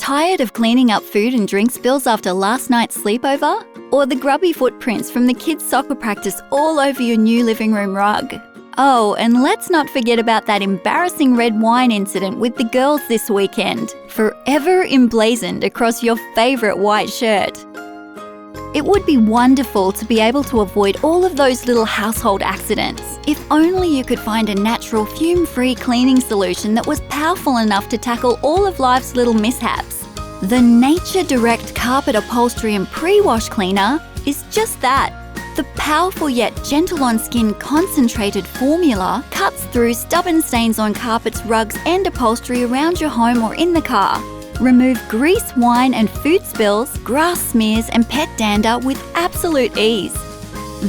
Tired of cleaning up food and drink spills after last night's sleepover? Or the grubby footprints from the kids' soccer practice all over your new living room rug? Oh, and let's not forget about that embarrassing red wine incident with the girls this weekend, forever emblazoned across your favourite white shirt. It would be wonderful to be able to avoid all of those little household accidents. If only you could find a natural fume-free cleaning solution that was powerful enough to tackle all of life's little mishaps. The Nature Direct Carpet Upholstery and Pre-Wash Cleaner is just that. The powerful yet gentle on skin concentrated formula cuts through stubborn stains on carpets, rugs and upholstery around your home or in the car. Remove grease, wine and food spills, grass smears and pet dander with absolute ease.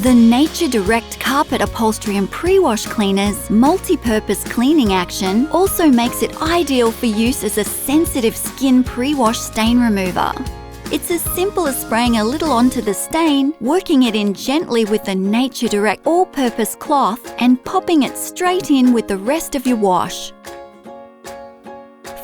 The Nature Direct Carpet Upholstery and Pre-Wash Cleaner's multi-purpose cleaning action also makes it ideal for use as a sensitive skin pre-wash stain remover. It's as simple as spraying a little onto the stain, working it in gently with the Nature Direct all-purpose cloth and popping it straight in with the rest of your wash.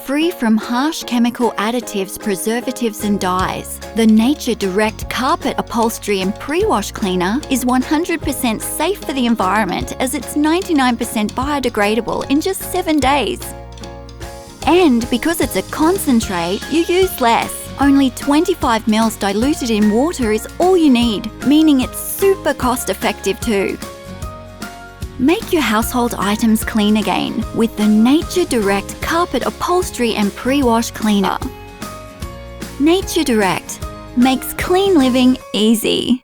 Free from harsh chemical additives, preservatives and dyes, the Nature Direct Carpet Upholstery and Pre-Wash Cleaner is 100% safe for the environment as it's 99% biodegradable in just 7 days. And because it's a concentrate, you use less. Only 25 ml diluted in water is all you need, meaning it's super cost-effective too. Make your household items clean again with the Nature Direct Carpet Upholstery and Pre-Wash Cleaner. Nature Direct makes clean living easy.